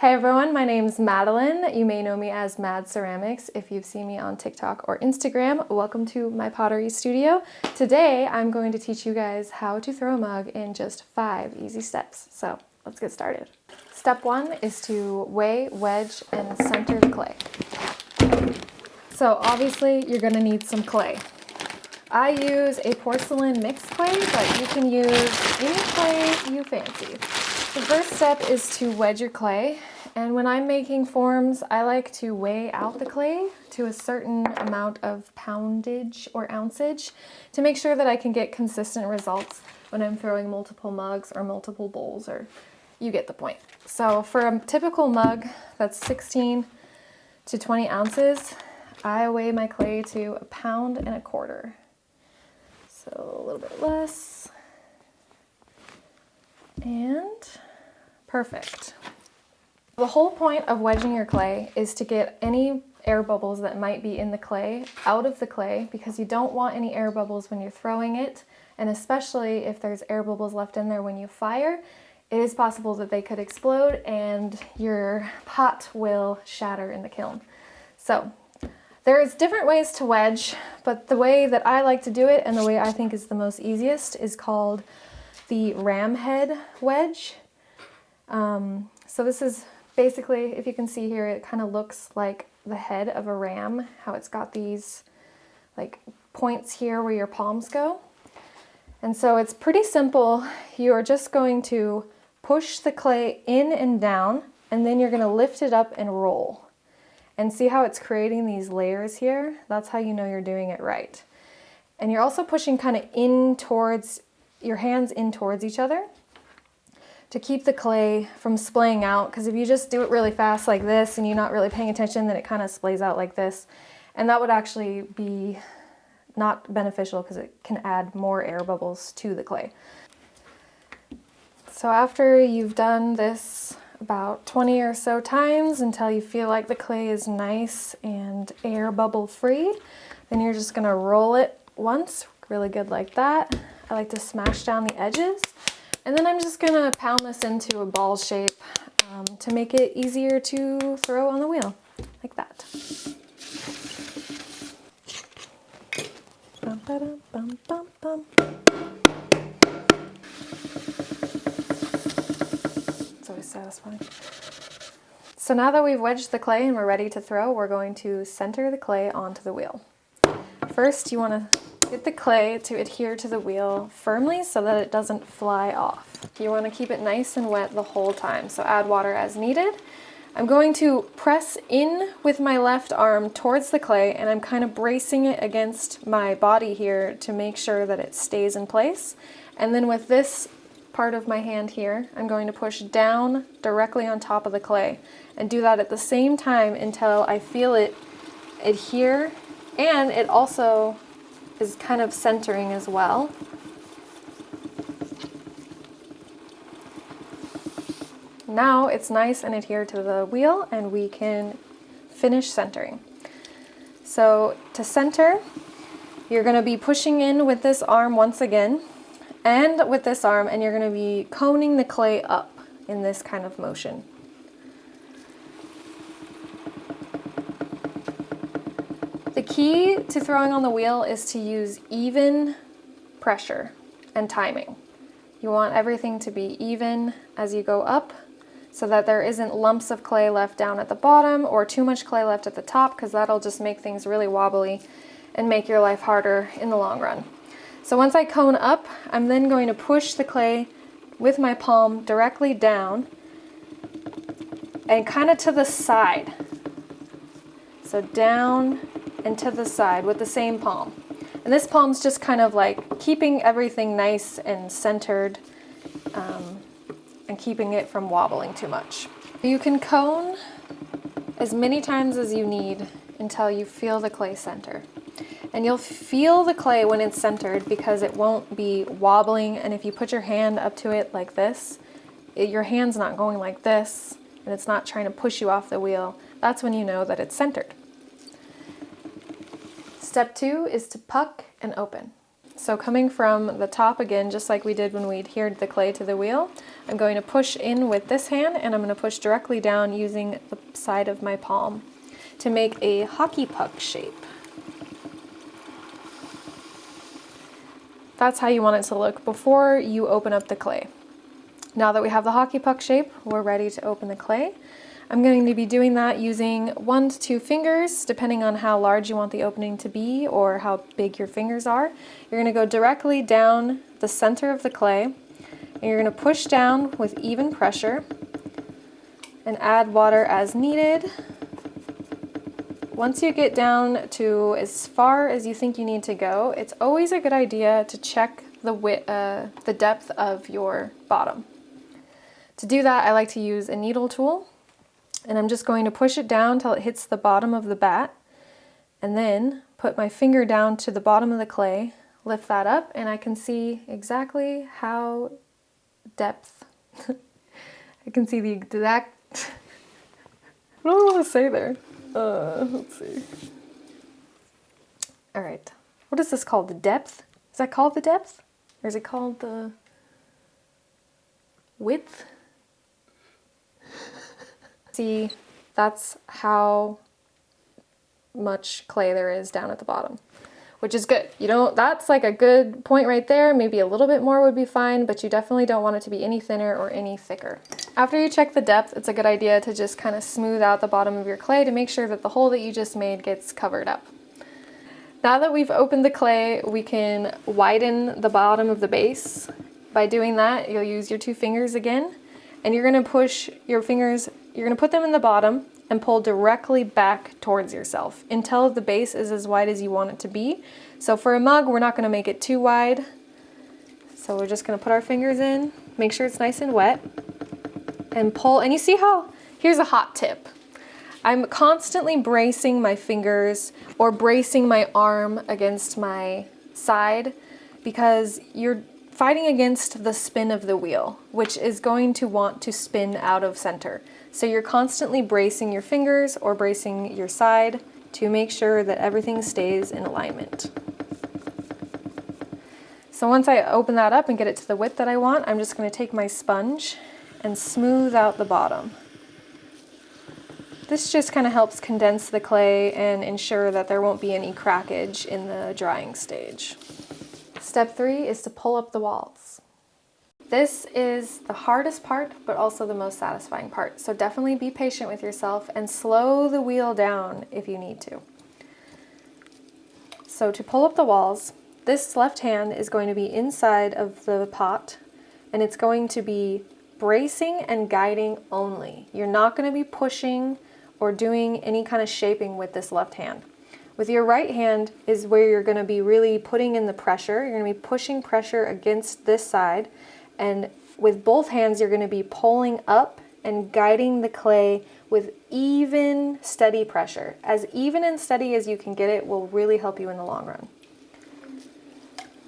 Hey everyone, my name's Madeline. You may know me as Mad Ceramics if you've seen me on TikTok or Instagram. Welcome to my pottery studio. Today I'm going to teach you guys how to throw a mug in just 5 easy steps. So let's get started. Step 1 is to weigh, wedge, and center the clay. So obviously you're going to need some clay. I use a porcelain mixed clay, but you can use any clay you fancy. The first step is to wedge your clay, and when I'm making forms, I like to weigh out the clay to a certain amount of poundage or ounceage to make sure that I can get consistent results when I'm throwing multiple mugs or multiple bowls, or you get the point. So for a typical mug that's 16 to 20 ounces, I weigh my clay to 1.25 pounds. So a little bit less. And perfect. The whole point of wedging your clay is to get any air bubbles that might be in the clay out of the clay, because you don't want any air bubbles when you're throwing it, and especially if there's air bubbles left in there when you fire, it is possible that they could explode and your pot will shatter in the kiln. So there's different ways to wedge, but the way that I like to do it and the way I think is the most easiest is called the ram head wedge. So this is basically, if you can see here, it kind of looks like the head of a ram, how it's got these like points here where your palms go. And so it's pretty simple. You're just going to push the clay in and down, and then you're going to lift it up and roll. And see how it's creating these layers here? That's how you know you're doing it right. And you're also pushing kind of in towards your hands in towards each other to keep the clay from splaying out, because if you just do it really fast like this and you're not really paying attention, then it kind of splays out like this, and that would actually be not beneficial because it can add more air bubbles to the clay. So after you've done this about 20 or so times until you feel like the clay is nice and air bubble free, then you're just going to roll it once really good like that. I like to smash down the edges, and then I'm just going to pound this into a ball shape to make it easier to throw on the wheel, like that. Bum, ba-dum, bum, bum, bum. It's always satisfying. So now that we've wedged the clay and we're ready to throw, we're going to center the clay onto the wheel. First, you want to get the clay to adhere to the wheel firmly so that it doesn't fly off. You want to keep it nice and wet the whole time, so add water as needed. I'm going to press in with my left arm towards the clay, and I'm kind of bracing it against my body here to make sure that it stays in place. And then with this part of my hand here, I'm going to push down directly on top of the clay and do that at the same time until I feel it adhere, and it also is kind of centering as well. Now it's nice and adhered to the wheel, and we can finish centering. So to center, you're going to be pushing in with this arm once again, and with this arm, and you're going to be coning the clay up in this kind of motion. The key to throwing on the wheel is to use even pressure and timing. You want everything to be even as you go up so that there isn't lumps of clay left down at the bottom or too much clay left at the top, because that'll just make things really wobbly and make your life harder in the long run. So once I cone up, I'm then going to push the clay with my palm directly down and kind of to the side. So down and to the side with the same palm. And this palm's just kind of like keeping everything nice and centered and keeping it from wobbling too much. You can cone as many times as you need until you feel the clay center. And you'll feel the clay when it's centered because it won't be wobbling, and if you put your hand up to it like this, your hand's not going like this, and it's not trying to push you off the wheel. That's when you know that it's centered. Step 2 is to puck and open. So coming from the top again, just like we did when we adhered the clay to the wheel, I'm going to push in with this hand and I'm going to push directly down using the side of my palm to make a hockey puck shape. That's how you want it to look before you open up the clay. Now that we have the hockey puck shape, we're ready to open the clay. I'm going to be doing that using 1 to 2 fingers, depending on how large you want the opening to be or how big your fingers are. You're going to go directly down the center of the clay, and you're going to push down with even pressure and add water as needed. Once you get down to as far as you think you need to go, it's always a good idea to check the depth of your bottom. To do that, I like to use a needle tool. And I'm just going to push it down till it hits the bottom of the bat, and then put my finger down to the bottom of the clay, lift that up, and I can see exactly how depth. I can see the exact, I don't know what to say there. Let's see. All right, what is this called, the depth? Is that called the depth? Or is it called the width? See, that's how much clay there is down at the bottom, which is good. That's like a good point right there. Maybe a little bit more would be fine, but you definitely don't want it to be any thinner or any thicker. After you check the depth, it's a good idea to just kind of smooth out the bottom of your clay to make sure that the hole that you just made gets covered up. Now that we've opened the clay, we can widen the bottom of the base. By doing that, you'll use your 2 fingers again, and you're going to push your fingers, you're going to put them in the bottom and pull directly back towards yourself until the base is as wide as you want it to be. So for a mug, we're not going to make it too wide. So we're just going to put our fingers in, make sure it's nice and wet, and pull. And you see how, here's a hot tip. I'm constantly bracing my fingers or bracing my arm against my side because you're fighting against the spin of the wheel, which is going to want to spin out of center. So you're constantly bracing your fingers or bracing your side to make sure that everything stays in alignment. So once I open that up and get it to the width that I want, I'm just going to take my sponge and smooth out the bottom. This just kind of helps condense the clay and ensure that there won't be any crackage in the drying stage. Step 3 is to pull up the walls. This is the hardest part, but also the most satisfying part. So definitely be patient with yourself and slow the wheel down if you need to. So to pull up the walls, this left hand is going to be inside of the pot, and it's going to be bracing and guiding only. You're not going to be pushing or doing any kind of shaping with this left hand. With your right hand is where you're going to be really putting in the pressure. You're going to be pushing pressure against this side, and with both hands you're going to be pulling up and guiding the clay with even, steady pressure. As even and steady as you can get it will really help you in the long run.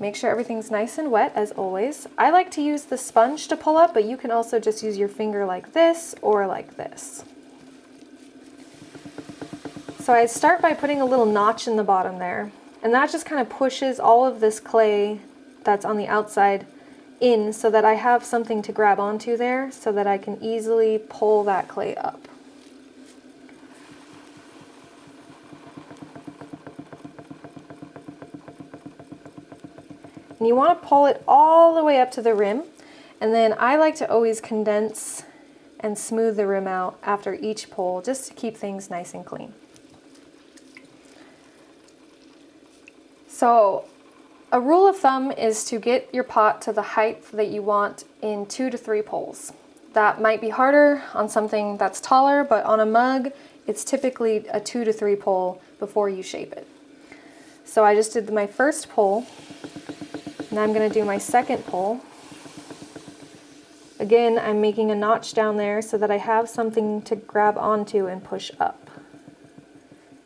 Make sure everything's nice and wet as always. I like to use the sponge to pull up, but you can also just use your finger like this or like this. So I start by putting a little notch in the bottom there, and that just kind of pushes all of this clay that's on the outside in so that I have something to grab onto there so that I can easily pull that clay up. And you want to pull it all the way up to the rim, and then I like to always condense and smooth the rim out after each pull just to keep things nice and clean. So a rule of thumb is to get your pot to the height that you want in 2 to 3 pulls. That might be harder on something that's taller, but on a mug, it's typically a 2 to 3 pull before you shape it. So I just did my first pull, and I'm going to do my second pull. Again, I'm making a notch down there so that I have something to grab onto and push up.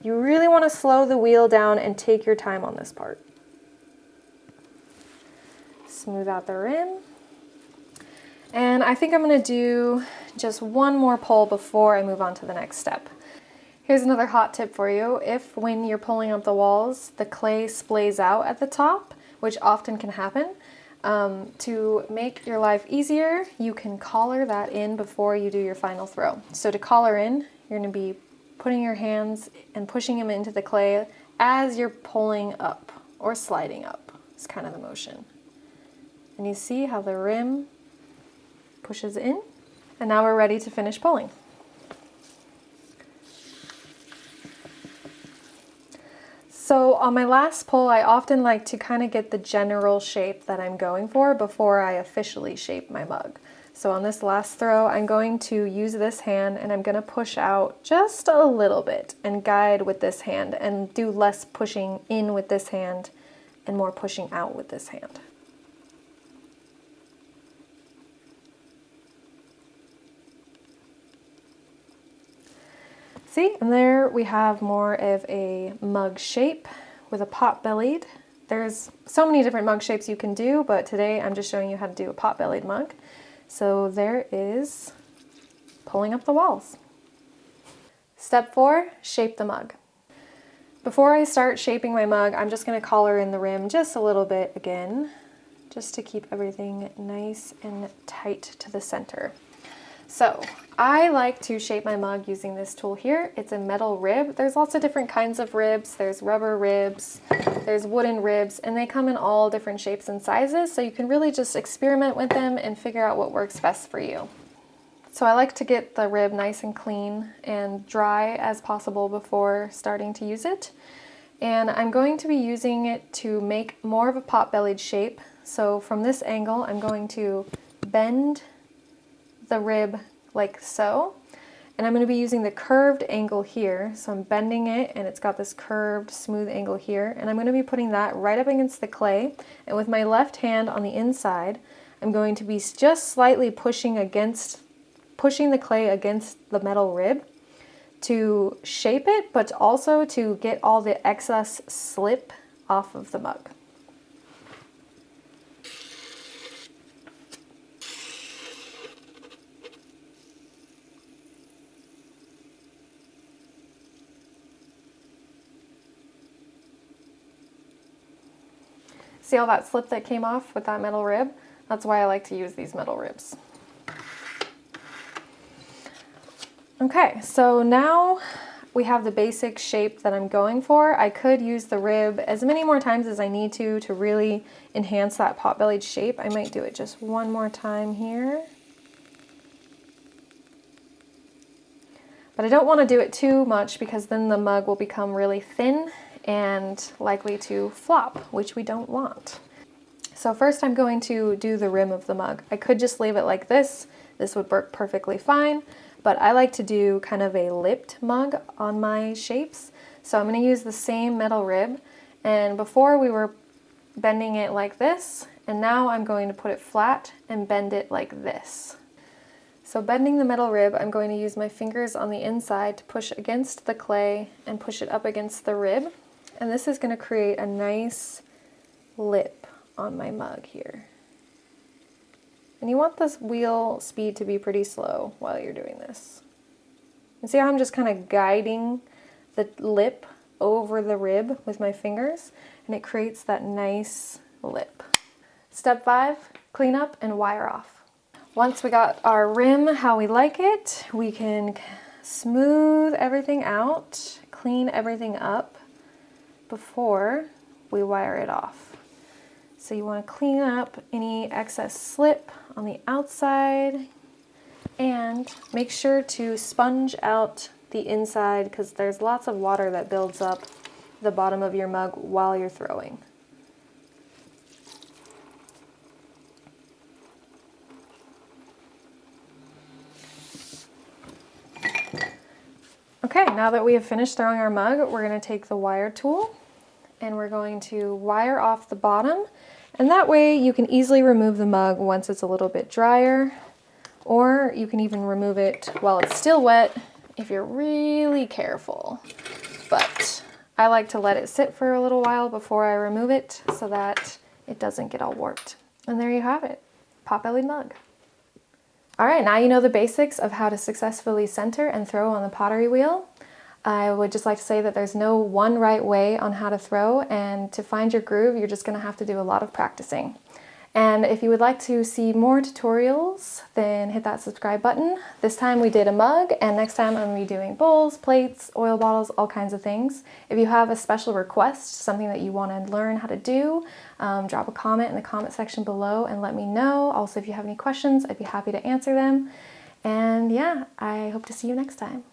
You really want to slow the wheel down and take your time on this part. Smooth out the rim. And I think I'm going to do just one more pull before I move on to the next step. Here's another hot tip for you. If when you're pulling up the walls, the clay splays out at the top, which often can happen. To make your life easier, you can collar that in before you do your final throw. So to collar in, you're going to be putting your hands and pushing them into the clay as you're pulling up or sliding up. It's kind of the motion. And you see how the rim pushes in? And now we're ready to finish pulling. So on my last pull, I often like to kind of get the general shape that I'm going for before I officially shape my mug. So on this last throw, I'm going to use this hand and I'm going to push out just a little bit and guide with this hand and do less pushing in with this hand and more pushing out with this hand. See, and there we have more of a mug shape with a pot-bellied. There's so many different mug shapes you can do, but today I'm just showing you how to do a pot-bellied mug. So there is pulling up the walls. Step 4, shape the mug. Before I start shaping my mug, I'm just going to collar in the rim just a little bit again, just to keep everything nice and tight to the center. So I like to shape my mug using this tool here. It's a metal rib. There's lots of different kinds of ribs. There's rubber ribs, there's wooden ribs, and they come in all different shapes and sizes, so you can really just experiment with them and figure out what works best for you. So I like to get the rib nice and clean and dry as possible before starting to use it. And I'm going to be using it to make more of a pot-bellied shape. So from this angle, I'm going to bend the rib like so, and I'm going to be using the curved angle here, so I'm bending it and it's got this curved smooth angle here, and I'm going to be putting that right up against the clay, and with my left hand on the inside I'm going to be just slightly pushing the clay against the metal rib to shape it, but also to get all the excess slip off of the mug. See all that slip that came off with that metal rib? That's why I like to use these metal ribs. Okay, so now we have the basic shape that I'm going for. I could use the rib as many more times as I need to really enhance that pot-bellied shape. I might do it just one more time here. But I don't want to do it too much because then the mug will become really thin and likely to flop, which we don't want. So first I'm going to do the rim of the mug. I could just leave it like this. This would work perfectly fine, but I like to do kind of a lipped mug on my shapes. So I'm going to use the same metal rib, and before we were bending it like this, and now I'm going to put it flat and bend it like this. So bending the metal rib, I'm going to use my fingers on the inside to push against the clay and push it up against the rib. And this is going to create a nice lip on my mug here. And you want this wheel speed to be pretty slow while you're doing this. And see how I'm just kind of guiding the lip over the rib with my fingers, and it creates that nice lip. Step 5, clean up and wire off. Once we got our rim how we like it, we can smooth everything out, clean everything up before we wire it off. So you want to clean up any excess slip on the outside and make sure to sponge out the inside because there's lots of water that builds up the bottom of your mug while you're throwing. Okay, now that we have finished throwing our mug, we're going to take the wire tool and we're going to wire off the bottom, and that way you can easily remove the mug once it's a little bit drier, or you can even remove it while it's still wet if you're really careful. But I like to let it sit for a little while before I remove it so that it doesn't get all warped. And there you have it, pot-bellied mug. All right, now you know the basics of how to successfully center and throw on the pottery wheel. I would just like to say that there's no one right way on how to throw, and to find your groove, you're just gonna have to do a lot of practicing. And if you would like to see more tutorials, then hit that subscribe button. This time we did a mug, and next time I'm gonna be doing bowls, plates, oil bottles, all kinds of things. If you have a special request, something that you wanna learn how to do, drop a comment in the comment section below and let me know. Also, if you have any questions, I'd be happy to answer them. And yeah, I hope to see you next time.